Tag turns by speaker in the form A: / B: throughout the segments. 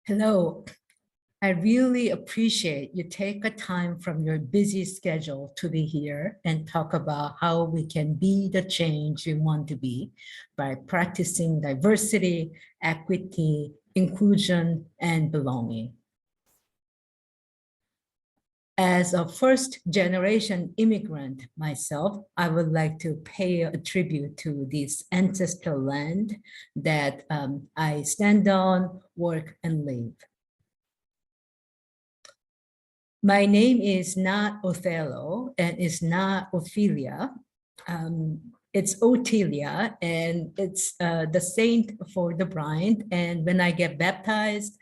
A: Hello, I really appreciate you take a time from your busy schedule to be here and talk about how we can be the change we want to be by practicing diversity, equity, inclusion, and belonging. As a first-generation immigrant myself, I would like to pay a tribute to this ancestral land that I stand on, work, and live. My name is not Othello and it's not Ophelia. It's Otilia, and it's the saint for the blind. And when I get baptized,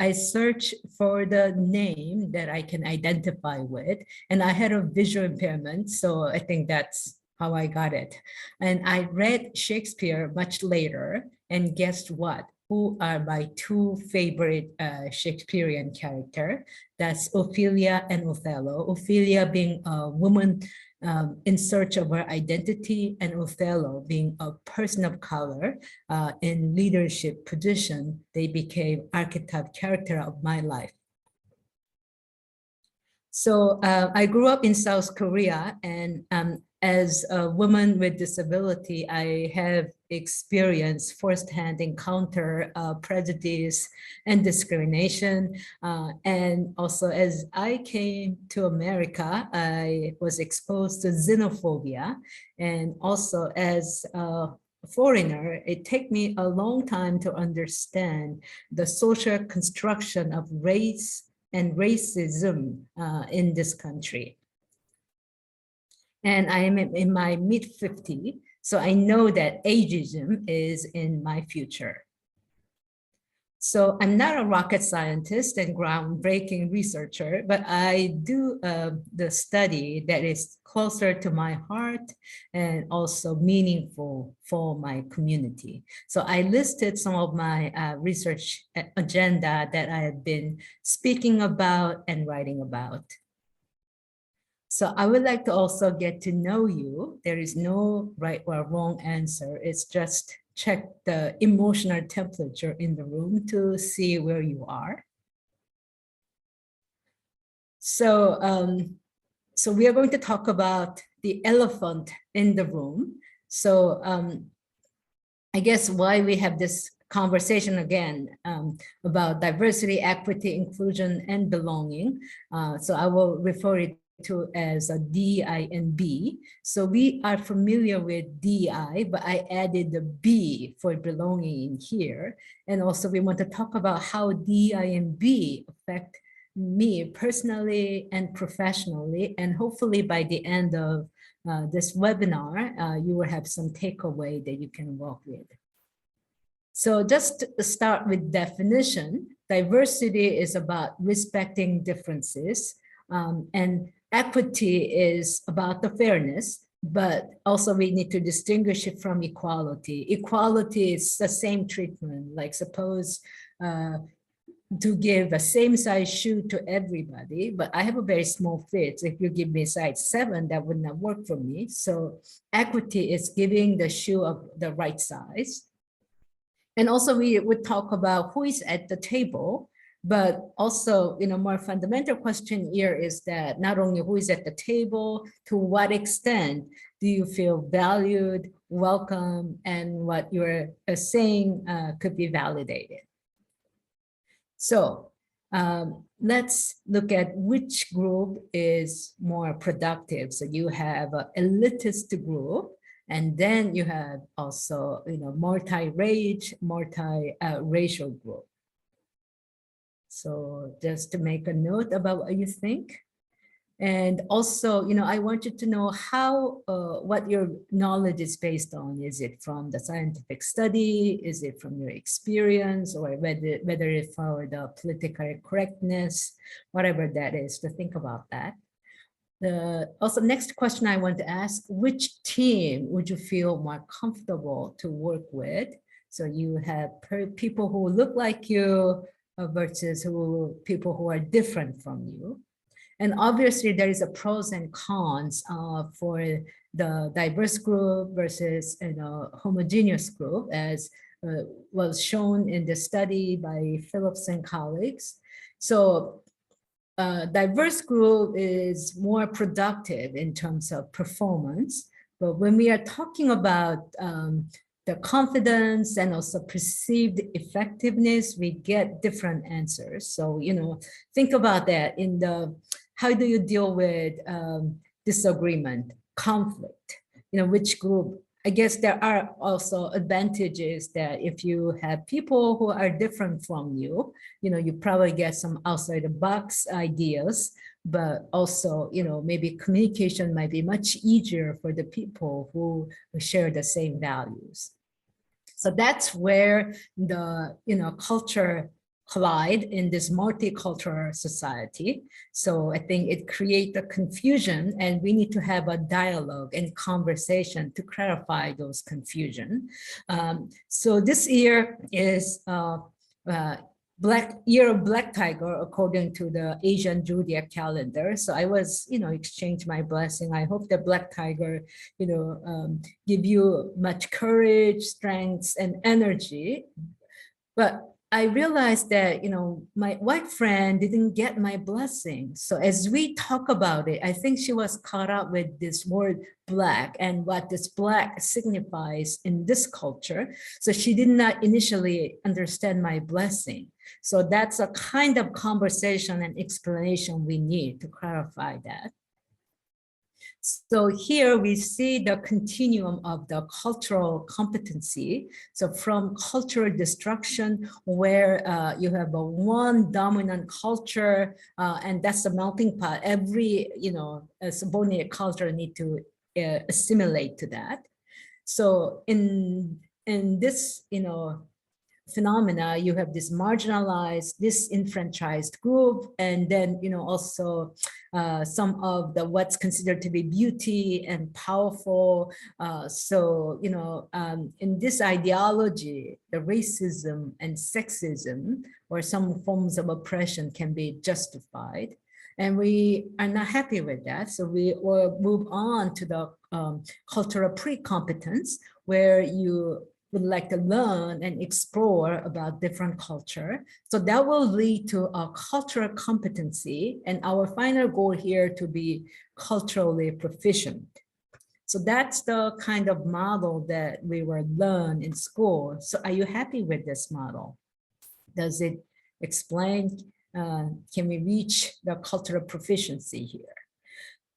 A: I search for the name that I can identify with. And I had a visual impairment, so I think that's how I got it. And I read Shakespeare much later, and guess what? Who are my two favorite Shakespearean character? That's Ophelia and Othello. Ophelia being a woman in search of her identity, and Othello being a person of color in leadership position. They became archetype character of my life. So I grew up in South Korea, and as a woman with disability, I have experienced firsthand encounter prejudice and discrimination. And also as I came to America, I was exposed to xenophobia. And also as a foreigner, it took me a long time to understand the social construction of race and racism in this country. And I am in my mid-50s, so I know that ageism is in my future. So I'm not a rocket scientist and groundbreaking researcher, but I do the study that is closer to my heart and also meaningful for my community. So I listed some of my research agenda that I have been speaking about and writing about. So I would like to also get to know you. There is no right or wrong answer. It's just check the emotional temperature in the room to see where you are. So, so we are going to talk about the elephant in the room. So I guess why we have this conversation again about diversity, equity, inclusion, and belonging. So I will refer it to as a DI and B. So we are familiar with DI, but I added the B for belonging in here. And also we want to talk about how DI and B affect me personally and professionally. And hopefully by the end of this webinar, you will have some takeaway that you can work with. So just to start with definition, diversity is about respecting differences, and equity is about the fairness, but also we need to distinguish it from equality. Equality is the same treatment, like suppose to give a same size shoe to everybody, but I have a very small fit. If you give me size 7, that would not work for me. So equity is giving the shoe of the right size. And also we would talk about who is at the table, but also, more fundamental question here is that not only who is at the table, to what extent do you feel valued, welcome, and what you're saying could be validated. So let's look at which group is more productive. So you have an elitist group, and then you have also, multi-race, multi-racial group. So just to make a note about what you think. And also, I want you to know how, what your knowledge is based on. Is it from the scientific study? Is it from your experience? Or whether it's for the political correctness, whatever that is, to think about that. Also, next question I want to ask, which team would you feel more comfortable to work with? So you have people who look like you versus people who are different from you. And obviously there is a pros and cons for the diverse group versus homogeneous group, as was shown in the study by Phillips and colleagues. So diverse group is more productive in terms of performance. But when we are talking about the confidence and also perceived effectiveness, we get different answers. So, think about that in how do you deal with disagreement, conflict, which group. I guess there are also advantages that if you have people who are different from you, you probably get some outside the box ideas, but also, maybe communication might be much easier for the people who share the same values. So that's where the, culture collide in this multicultural society. So I think it creates a confusion, and we need to have a dialogue and conversation to clarify those confusion. So this year is Year of Black Tiger, according to the Asian zodiac calendar. So I was, exchange my blessing. I hope the Black Tiger, give you much courage, strength, and energy. But I realized that, my white friend didn't get my blessing. So as we talk about it, I think she was caught up with this word Black and what this Black signifies in this culture. So she did not initially understand my blessing. So that's a kind of conversation and explanation we need to clarify that. So here we see the continuum of the cultural competency. So from cultural destruction, where you have a one dominant culture, and that's the melting pot. Every, subordinate culture need to assimilate to that. So in this, phenomena, you have this marginalized, disenfranchised group, and then also some of the what's considered to be beauty and powerful. So in this ideology, the racism and sexism or some forms of oppression can be justified. And we are not happy with that. So we will move on to the cultural pre-competence, where you would like to learn and explore about different culture. So that will lead to a cultural competency, and our final goal here to be culturally proficient. So that's the kind of model that we were learned in school. So are you happy with this model? Does it explain, can we reach the cultural proficiency here?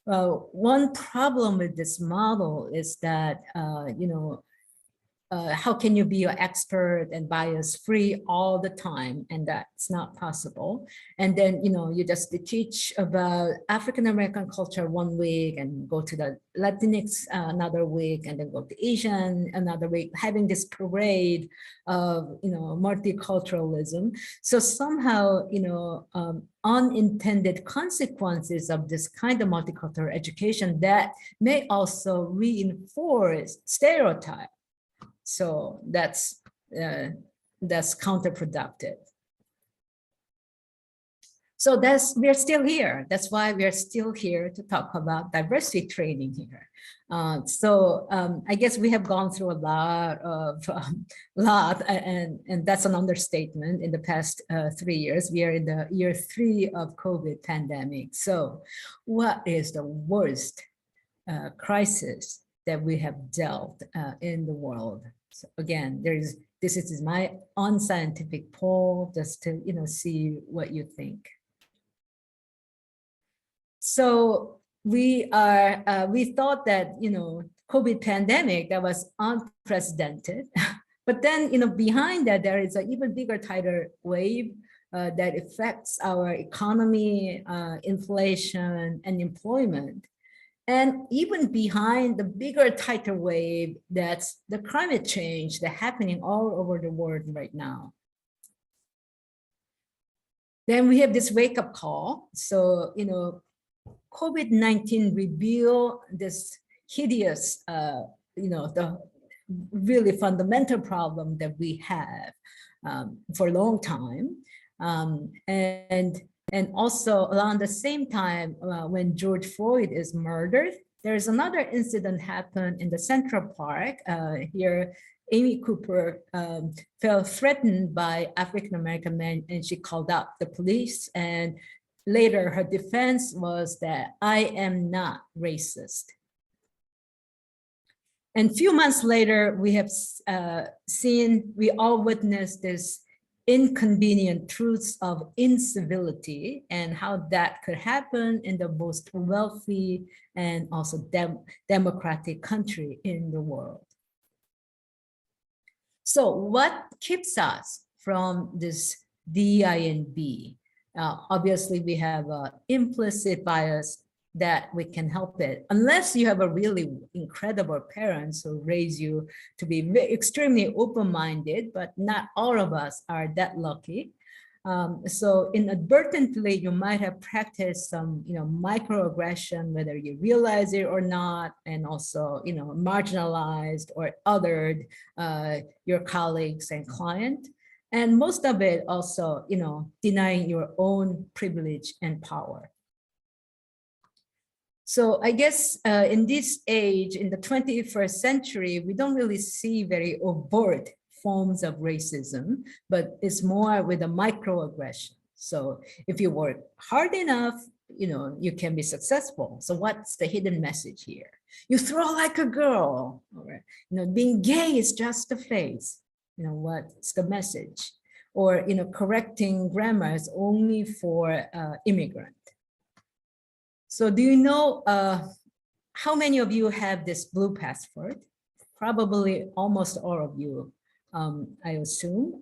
A: One problem with this model is that, how can you be an expert and bias free all the time? And that's not possible. And then, you just teach about African-American culture one week and go to the Latinx another week, and then go to Asian another week, having this parade of, multiculturalism. So somehow, unintended consequences of this kind of multicultural education that may also reinforce stereotype. So that's counterproductive. So we're still here. That's why we're still here to talk about diversity training here. I guess we have gone through a lot, and that's an understatement in the past 3 years. We are in the year 3 of COVID pandemic. So what is the worst crisis that we have dealt in the world? So again, this is my unscientific poll, just to see what you think. So we thought that COVID pandemic, that was unprecedented, but then behind that there is an even bigger tidal wave that affects our economy, inflation, and employment. And even behind the bigger tidal wave, that's the climate change that's happening all over the world right now. Then we have this wake-up call. So, COVID-19 revealed this hideous, the really fundamental problem that we have for a long time. And also around the same time, when George Floyd is murdered, there's another incident happened in the Central Park here Amy Cooper felt threatened by African-American men, and she called out the police. And later, her defense was that I am not racist. And a few months later, we have we all witnessed this inconvenient truths of incivility and how that could happen in the most wealthy and also democratic country in the world. So what keeps us from this DINB? Obviously, we have an implicit bias that we can help it, unless you have a really incredible parents who raise you to be extremely open-minded, but not all of us are that lucky. So inadvertently, you might have practiced some, microaggression, whether you realize it or not, and also, marginalized or othered your colleagues and client. And most of it also, denying your own privilege and power. So I guess in this age, in the 21st century, we don't really see very overt forms of racism, but it's more with a microaggression. So if you work hard enough, you can be successful. So what's the hidden message here? You throw like a girl, or being gay is just a phase. What's the message? Or correcting grammar is only for immigrant. So do you know how many of you have this blue passport? Probably almost all of you, I assume.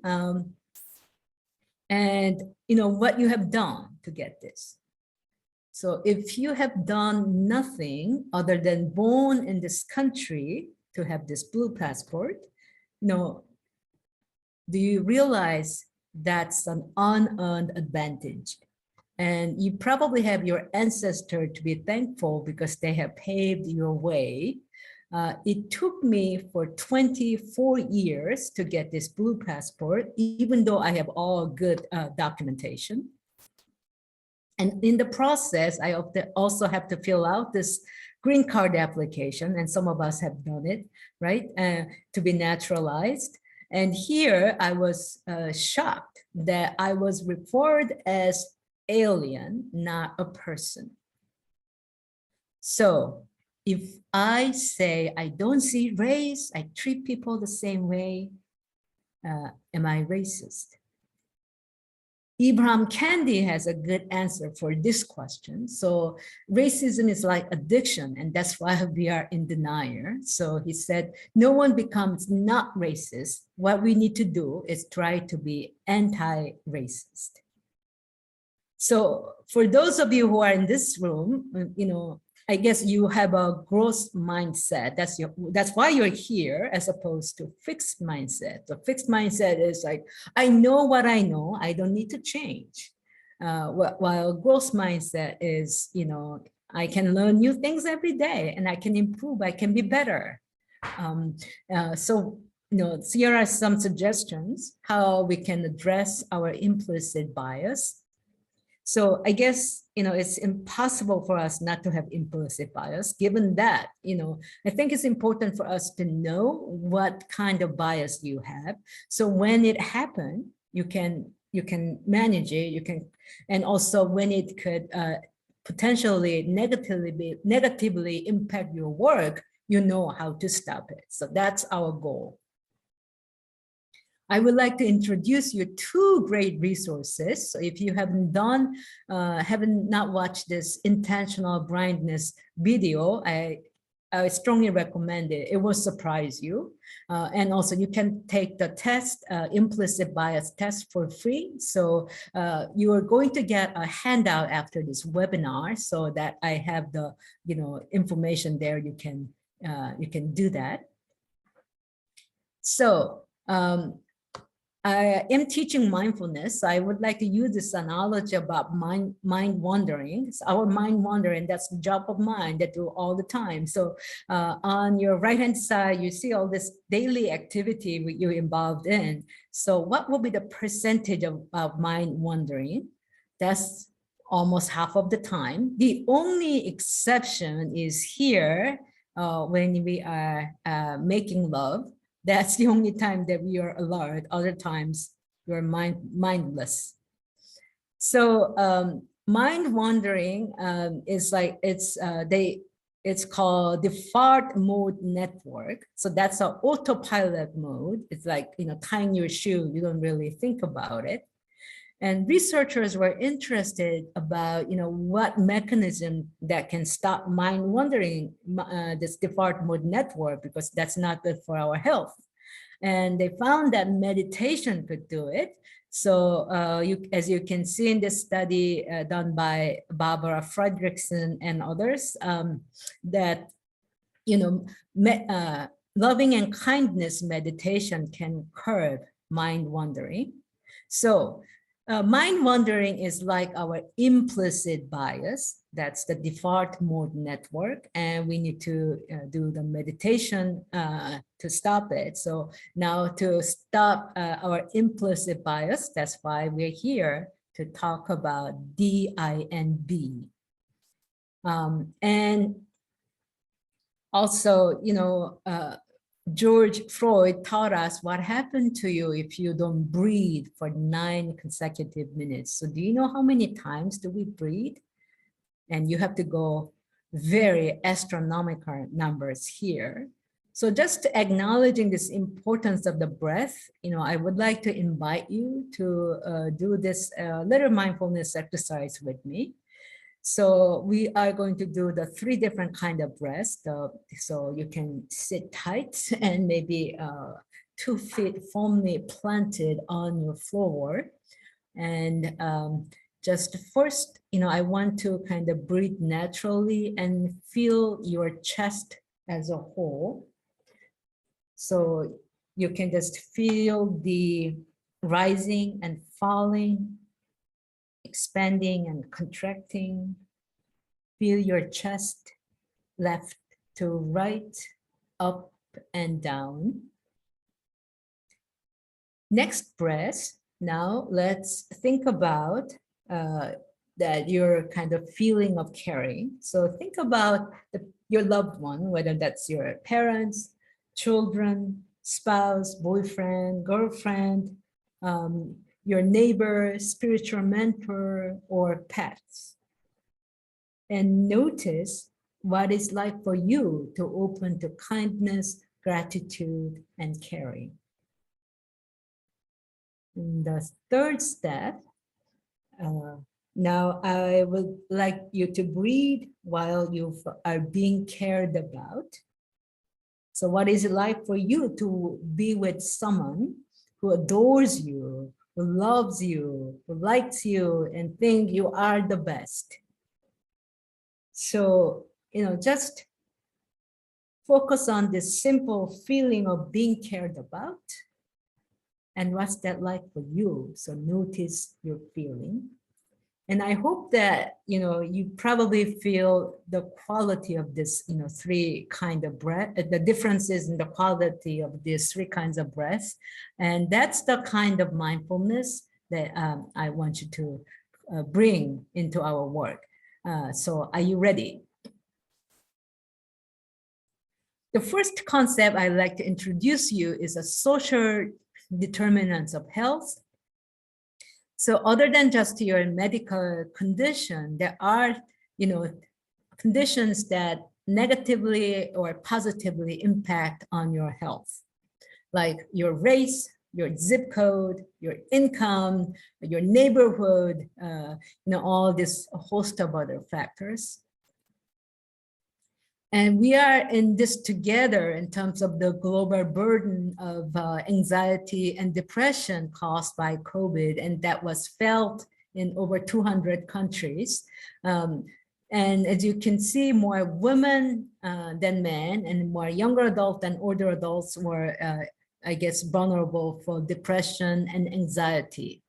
A: And what you have done to get this. So if you have done nothing other than born in this country to have this blue passport, do you realize that's an unearned advantage? And you probably have your ancestor to be thankful because they have paved your way. It took me for 24 years to get this blue passport, even though I have all good documentation. And in the process, I also have to fill out this green card application, and some of us have done it, right, to be naturalized. And here I was shocked that I was referred as alien, not a person. So if I say I don't see race, I treat people the same way, am I racist? Ibram Kendi has a good answer for this question. So racism is like addiction, and that's why we are in denial. So he said, no one becomes not racist. What we need to do is try to be anti-racist. So for those of you who are in this room, I guess you have a growth mindset. That's why you're here, as opposed to fixed mindset. The fixed mindset is like, I know what I know, I don't need to change. While growth mindset is, I can learn new things every day and I can improve, I can be better. So here are some suggestions how we can address our implicit bias. So I guess, it's impossible for us not to have implicit bias, given that, I think it's important for us to know what kind of bias you have. So when it happens, you can manage it, and also when it could potentially negatively impact your work, you know how to stop it. So that's our goal. I would like to introduce you two great resources. So if you haven't not watched this intentional blindness video, I strongly recommend it. It will surprise you. And also you can take the test, implicit bias test, for free. So you are going to get a handout after this webinar, so that I have the information there. You can do that. So I am teaching mindfulness. I would like to use this analogy about mind wandering. It's our mind wandering, that's the job of mind that do all the time. So on your right-hand side, you see all this daily activity you're involved in. So what will be the percentage of mind wandering? That's almost half of the time. The only exception is here when we are making love. That's the only time that we are alert. Other times we're mindless. So mind wandering is like it's called default mode network. So that's an autopilot mode. It's like, you know, tying your shoe. You don't really think about it. And researchers were interested about, you know, what mechanism that can stop mind wandering, this default mode network, because that's not good for our health. And they found that meditation could do it. So as you can see in this study done by Barbara Fredrickson and others, that, you know, loving and kindness meditation can curb mind wandering. So mind wandering is like our implicit bias. That's the default mode network. And we need to do the meditation to stop it. So now to stop our implicit bias, that's why we're here to talk about DINB. And also, you know, George Freud taught us what happened to you if you don't breathe for 9 consecutive minutes. So do you know how many times do we breathe? And you have to go very astronomical numbers here. So just acknowledging this importance of the breath, you know, I would like to invite you to do this little mindfulness exercise with me. So we are going to do the 3 different kind of breaths. So you can sit tight and maybe 2 feet firmly planted on your floor. And just first, you know, I want to kind of breathe naturally and feel your chest as a whole. So you can just feel the rising and falling, expanding and contracting. Feel your chest left to right, up and down. Next breath. Now let's think about that you're kind of feeling of caring. So think about your loved one, whether that's your parents, children, spouse, boyfriend, girlfriend, your neighbor, spiritual mentor, or pets. And notice what it's like for you to open to kindness, gratitude, and caring. In the third step, now I would like you to breathe while you are being cared about. So what is it like for you to be with someone who adores you, who loves you, who likes you, and think you are the best? So, you know, just focus on this simple feeling of being cared about. And what's that like for you? So notice your feeling. And I hope that, you know, you probably feel the quality of this, you know, 3 kind of breath, the differences in the quality of these 3 kinds of breaths. And that's the kind of mindfulness that I want you to bring into our work. So are you ready? The first concept I'd like to introduce you is a social determinants of health. So other than just your medical condition, there are, you know, conditions that negatively or positively impact on your health, like your race, your zip code, your income, your neighborhood, you know, all this host of other factors. And we are in this together in terms of the global burden of anxiety and depression caused by COVID, and that was felt in over 200 countries. And as you can see, more women than men, and more younger adults than older adults were, I guess, vulnerable for depression and anxiety.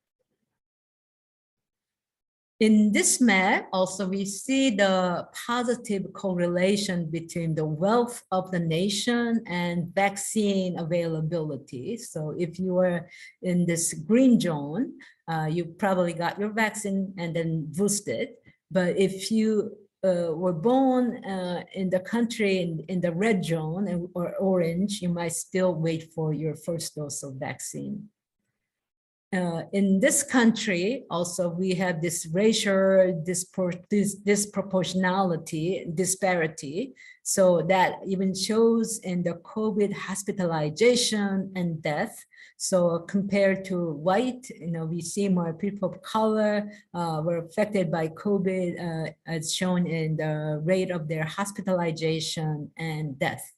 A: In this map, also, we see the positive correlation between the wealth of the nation and vaccine availability. So if you are in this green zone, you probably got your vaccine and then boosted. But if you were born in the country in the red zone or orange, you might still wait for your first dose of vaccine. In this country, also, we have this racial disproportionality, disparity. So that even shows in the COVID hospitalization and death. So compared to white, we see more people of color were affected by COVID, as shown in the rate of their hospitalization and death.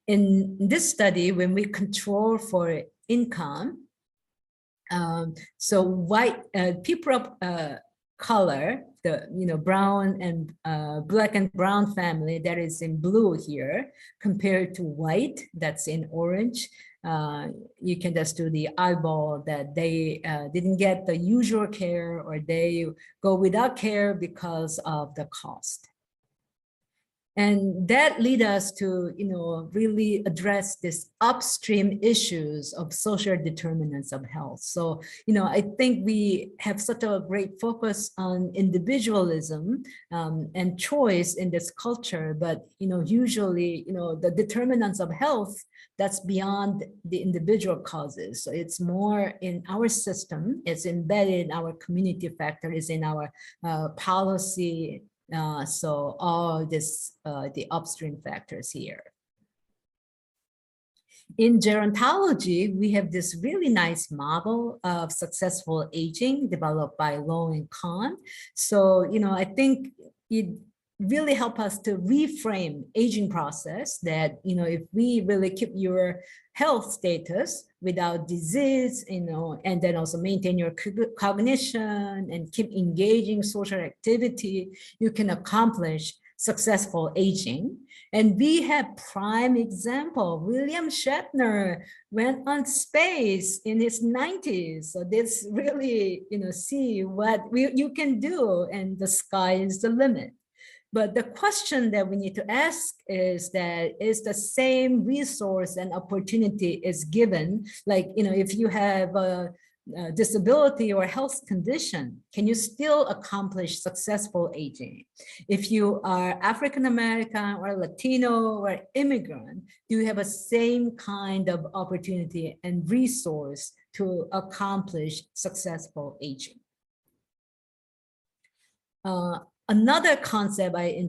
A: In this study, when we control for income, so white people of color, the brown and black and brown family that is in blue here, compared to white that's in orange, you can just do the eyeball that they didn't get the usual care, or they go without care because of the cost. And that lead us to, really address this upstream issues of social determinants of health. So, I think we have such a great focus on individualism and choice in this culture, but, usually, the determinants of health, that's beyond the individual causes. So it's more in our system, it's embedded in our community factor, is in our policy. So all this, the upstream factors here. In gerontology, we have this really nice model of successful aging developed by Low and Kahn. So, I think it really help us to reframe aging process that, if we really keep your health status without disease, and then also maintain your cognition and keep engaging social activity, you can accomplish successful aging. And we have prime example. William Shatner went on space in his 90s. So this really, see what you can do, and the sky is the limit. But the question that we need to ask is that, is the same resource and opportunity is given, like, if you have a disability or health condition, can you still accomplish successful aging? If you are African-American or Latino or immigrant, do you have a same kind of opportunity and resource to accomplish successful aging? Another concept I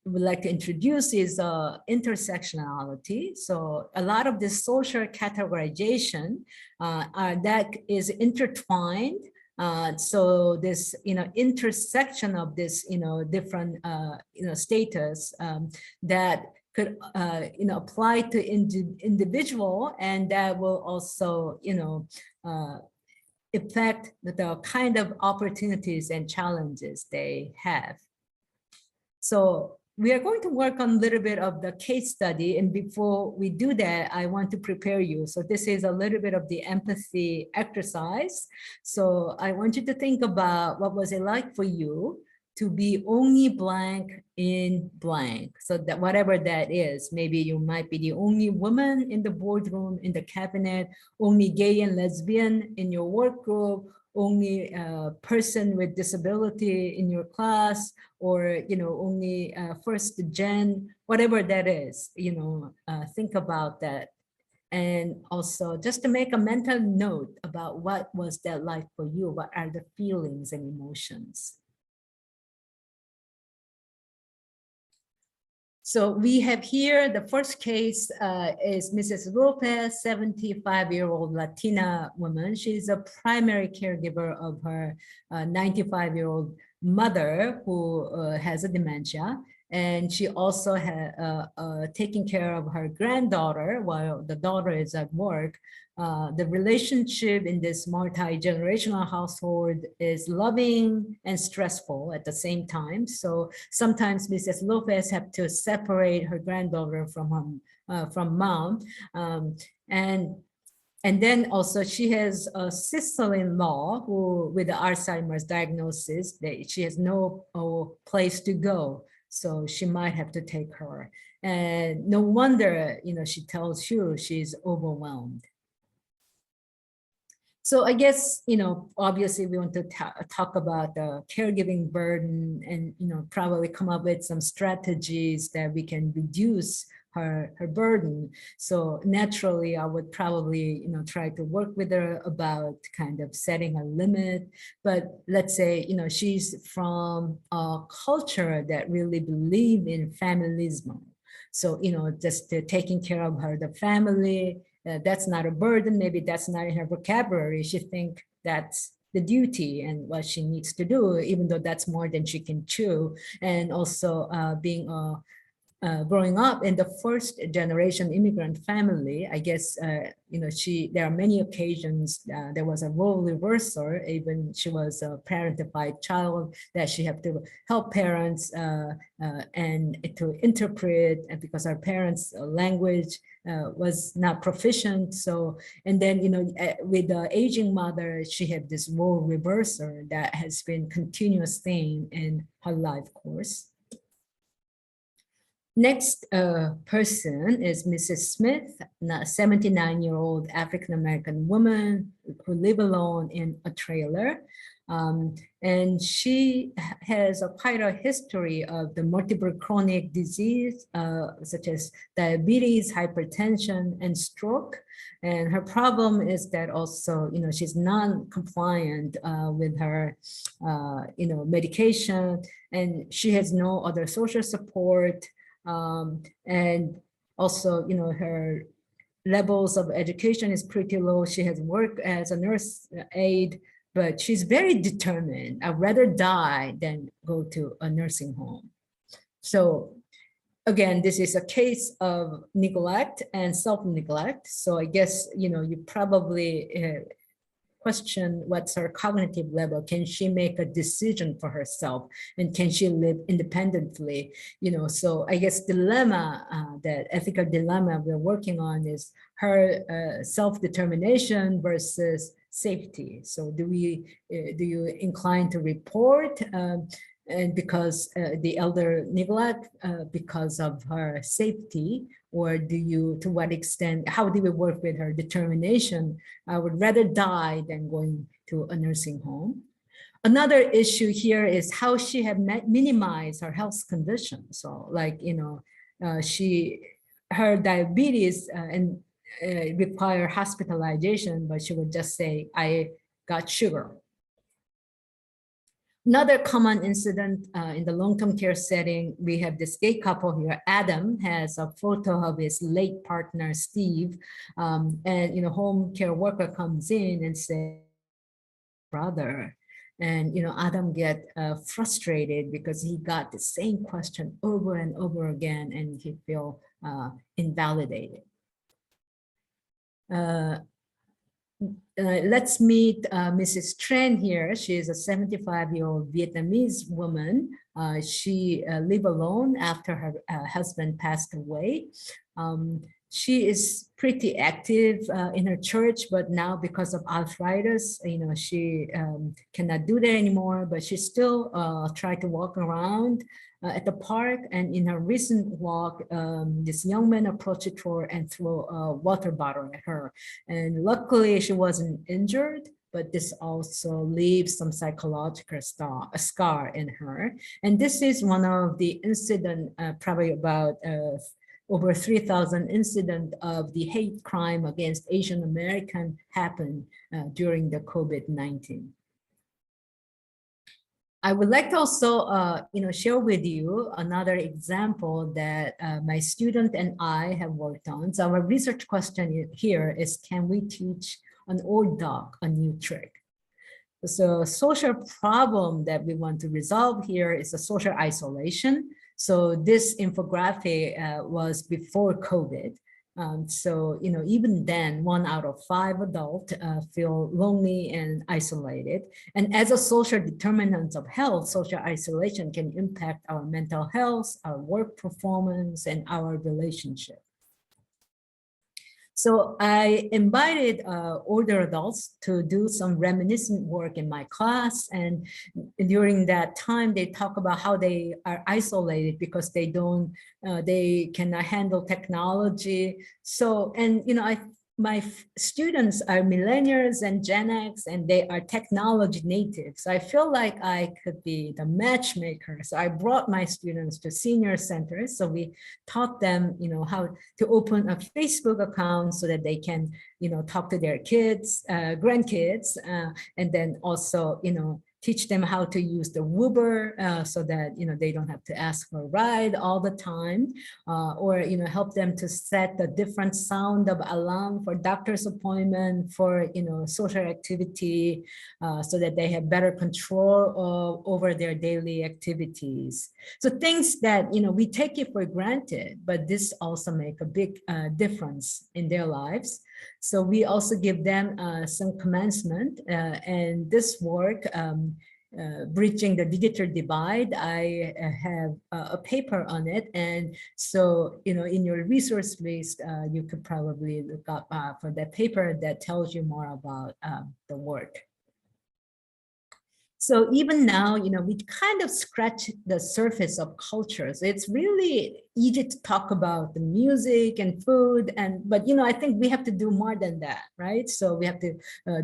A: would like to introduce is intersectionality. So a lot of this social categorization that is intertwined. So this, intersection of this, different, status that could, apply to individual, and that will also, affect the kind of opportunities and challenges they have. So we are going to work on a little bit of the case study. And before we do that, I want to prepare you. So this is a little bit of the empathy exercise. So I want you to think about what was it like for you to be only blank in blank. So that whatever that is, maybe you might be the only woman in the boardroom, in the cabinet, only gay and lesbian in your work group, only person with disability in your class, or, only first gen, whatever that is, think about that. And also just to make a mental note about what was that like for you, what are the feelings and emotions. So we have here, the first case is Mrs. Lopez, 75-year-old Latina woman. She's a primary caregiver of her 95-year-old mother who has a dementia. And she also had taking care of her granddaughter while the daughter is at work. The relationship in this multi-generational household is loving and stressful at the same time. So sometimes Mrs. Lopez have to separate her granddaughter from mom. And then also she has a sister-in-law who, with the Alzheimer's diagnosis, she has no place to go. So she might have to take her. And no wonder, she tells you she's overwhelmed. So I guess, obviously we want to talk about the caregiving burden and, probably come up with some strategies that we can reduce her burden. So naturally, I would probably, try to work with her about kind of setting a limit. But let's say, she's from a culture that really believe in familismo. So, just taking care of her, the family, that's not a burden. Maybe that's not in her vocabulary. She think that's the duty and what she needs to do, even though that's more than she can chew. And also being growing up in the first generation immigrant family, I guess, there are many occasions there was a role reversal. Even she was a parentified child that she had to help parents and to interpret, and because our parents' language was not proficient. So, and then, with the aging mother, she had this role reversal that has been continuous thing in her life course. Next person is Mrs. Smith, a 79-year-old African-American woman who live alone in a trailer. And she has quite a history of the multiple chronic disease, such as diabetes, hypertension, and stroke. And her problem is that also, she's non-compliant with her, medication, and she has no other social support. And also, her levels of education is pretty low. She has worked as a nurse aide, but she's very determined. I'd rather die than go to a nursing home. So again, this is a case of neglect and self-neglect. So I guess, you probably question what's her cognitive level. Can she make a decision for herself, and can she live independently? So I guess dilemma, that ethical dilemma we're working on is her self-determination versus safety. So do you incline to report and because the elder neglect because of her safety, or to what extent, how do we work with her determination? I would rather die than going to a nursing home. Another issue here is how she had minimized her health condition. So like, her diabetes and require hospitalization, but she would just say, I got sugar. Another common incident in the long-term care setting, we have this gay couple here. Adam has a photo of his late partner, Steve, and home care worker comes in and says, brother. And Adam get frustrated because he got the same question over and over again, and he feel invalidated. Let's meet Mrs. Tran here. She is a 75-year-old Vietnamese woman. She lived alone after her husband passed away. She is pretty active in her church, but now because of arthritis, she cannot do that anymore, but she still try to walk around at the park. And in her recent walk, this young man approached her and threw a water bottle at her. And luckily she wasn't injured, but this also leaves some psychological scar in her. And this is one of the incident, probably about over 3,000 incidents of the hate crime against Asian American happened during the COVID-19. I would like to also, share with you another example that my student and I have worked on. So our research question here is, can we teach an old dog a new trick? So social problem that we want to resolve here is a social isolation. So this infographic was before COVID. So, even then, 1 out of 5 adults feel lonely and isolated. And as a social determinant of health, social isolation can impact our mental health, our work performance, and our relationship. So I invited older adults to do some reminiscent work in my class. And during that time, they talk about how they are isolated because they cannot handle technology. So, and I my students are millennials and Gen X, and they are technology natives. So I feel like I could be the matchmaker. So I brought my students to senior centers. So we taught them, how to open a Facebook account so that they can, talk to their kids, grandkids, and then also, teach them how to use the Uber so that, they don't have to ask for a ride all the time, or, help them to set the different sound of alarm for doctor's appointment, for, social activity, so that they have better control over their daily activities. So things that, we take it for granted, but this also make a big difference in their lives. So we also give them some commencement, and this work, bridging the digital divide, I have a paper on it. And so, in your resource list, you could probably look up for that paper that tells you more about the work. So even now, we kind of scratch the surface of cultures. It's really easy to talk about the music and food, but I think we have to do more than that, right? So we have to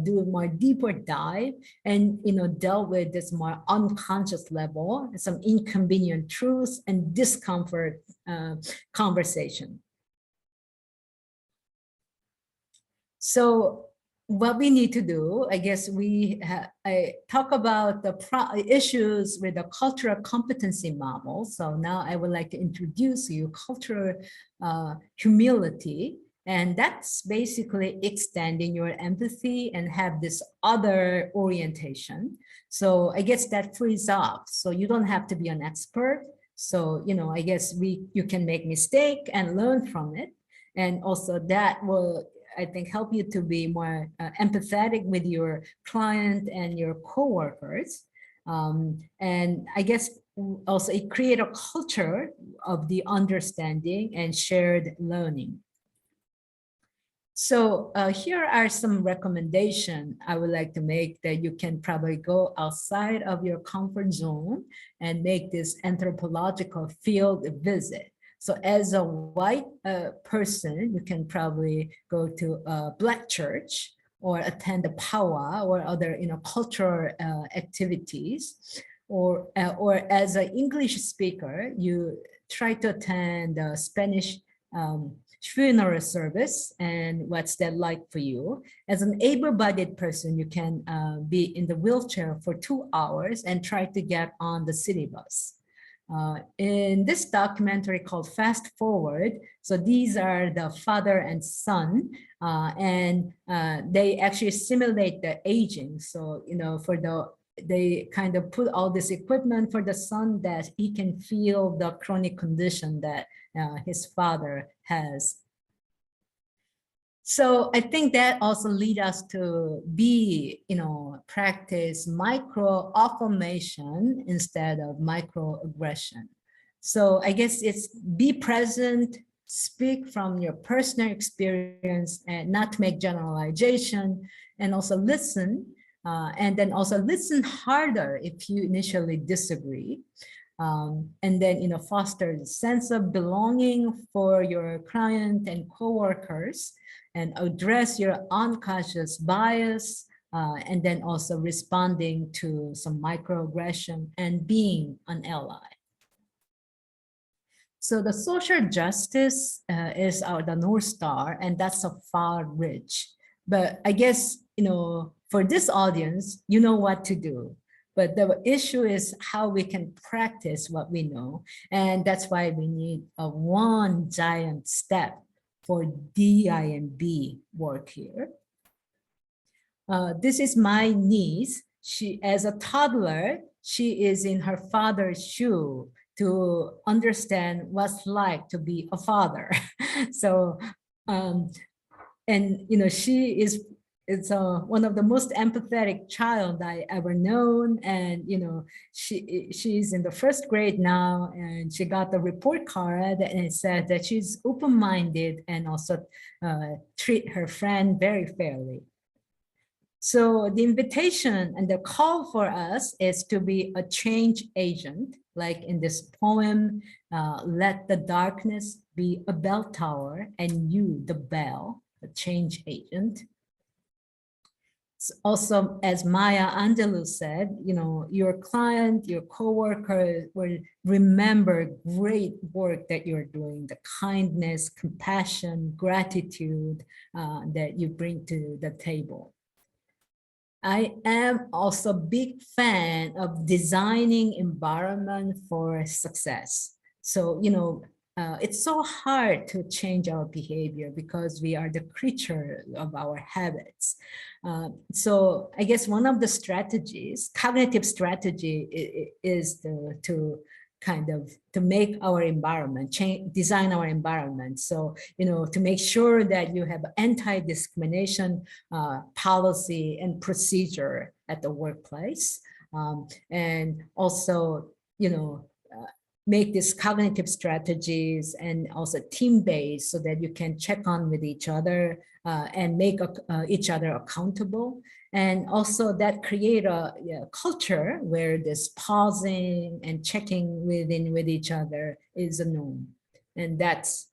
A: do a more deeper dive and deal with this more unconscious level, some inconvenient truths and discomfort conversation. So what we need to do, I guess I talk about the issues with the cultural competency model. So now I would like to introduce you cultural humility. And that's basically extending your empathy and have this other orientation. So I guess that frees up. So you don't have to be an expert. So, I guess you can make mistake and learn from it. And also that will, I think, help you to be more empathetic with your client and your coworkers. And I guess also it create a culture of the understanding and shared learning. So here are some recommendations I would like to make that you can probably go outside of your comfort zone and make this anthropological field visit. So as a white person, you can probably go to a Black church or attend a powwow or other cultural activities. Or as an English speaker, you try to attend a Spanish funeral service, and what's that like for you? As an able-bodied person, you can be in the wheelchair for 2 hours and try to get on the city bus. In this documentary called Fast Forward, so these are the father and son, and they actually simulate the aging. So, they kind of put all this equipment for the son that he can feel the chronic condition that his father has. So I think that also lead us to practice micro affirmation instead of microaggression. So I guess it's be present, speak from your personal experience and not make generalization, and also listen, and then also listen harder if you initially disagree. And then foster the sense of belonging for your client and coworkers, and address your unconscious bias, and then also responding to some microaggression and being an ally. So the social justice is the North Star, and that's a far reach. But I guess, for this audience, you know what to do. But the issue is how we can practice what we know. And that's why we need a one giant step for DIMB work here. This is my niece. She, as a toddler, she is in her father's shoe to understand what's like to be a father. So, and she is one of the most empathetic child I ever known. And she's in the first grade now, and she got the report card, and it said that she's open-minded and also treat her friend very fairly. So the invitation and the call for us is to be a change agent, like in this poem, let the darkness be a bell tower and you the bell. a change agent. Also, as Maya Angelou said, you know, your client, your coworker will remember great work that you're doing, the kindness, compassion, gratitude that you bring to the table. I am also a big fan of designing environment for success. So, you know, it's so hard to change our behavior because we are the creature of our habits. So I guess one of the strategies, cognitive strategy, is to kind of to make our environment, design our environment. So, you know, to make sure that you have anti-discrimination policy and procedure at the workplace. And also, you know, make these cognitive strategies and also team-based so that you can check on with each other and make each other accountable. And also that create a culture where this pausing and checking with each other is a norm. And that's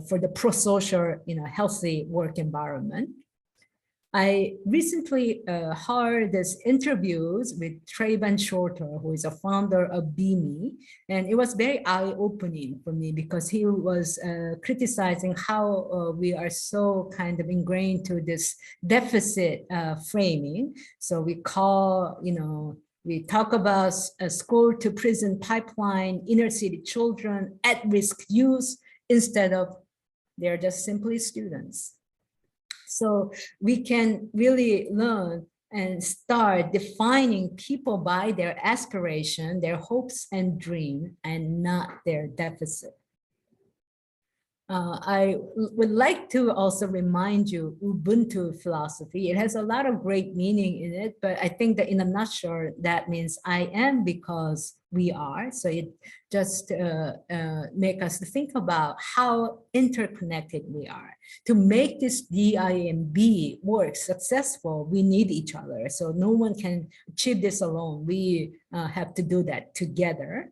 A: for the pro-social, you know, healthy work environment. I recently heard this interviews with Trayvon Shorter, who is a founder of BeMe, and it was very eye-opening for me because he was criticizing how we are so kind of ingrained to this deficit framing. So we call, you know, we talk about a school to prison pipeline, inner city children, at-risk youth, instead of they're just simply students. So we can really learn and start defining people by their aspiration, their hopes and dream, and not their deficit. I would like to also remind you Ubuntu philosophy. It has a lot of great meaning in it, but I think that in a nutshell, that means I am because we are. So it just make us think about how interconnected we are. To make this DIMB work successful, we need each other. So no one can achieve this alone. We have to do that together.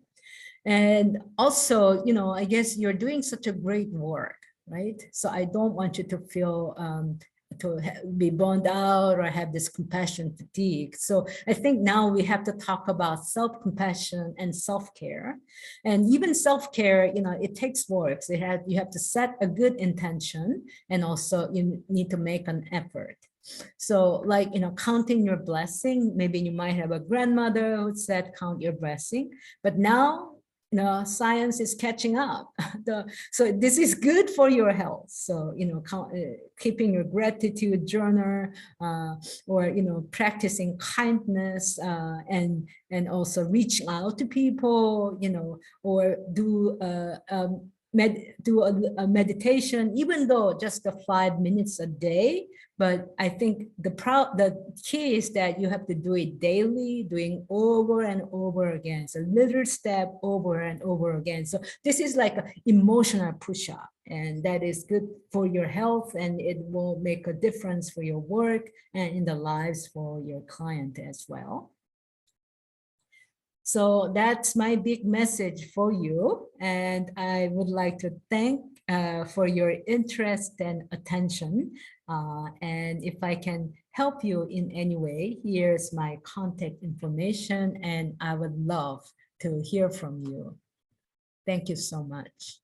A: And also, you know, I guess you're doing such a great work, right? So I don't want you to feel to be burned out or have this compassion fatigue. So I think now we have to talk about self-compassion and self-care. And even self-care, you know, it takes work. So you have to set a good intention, and also you need to make an effort. So like, you know, counting your blessing, maybe you might have a grandmother who said, count your blessing, but now, you know, science is catching up. So this is good for your health. So, you know, keeping your gratitude journal or, you know, practicing kindness and also reaching out to people, you know, or do a meditation, even though just 5 minutes a day. But I think the key is that you have to do it daily, doing over and over again. So little step over and over again. So this is like an emotional push-up, and that is good for your health, and it will make a difference for your work and in the lives for your client as well. So that's my big message for you. And I would like to thank for your interest and attention. And if I can help you in any way, here's my contact information, and I would love to hear from you. Thank you so much.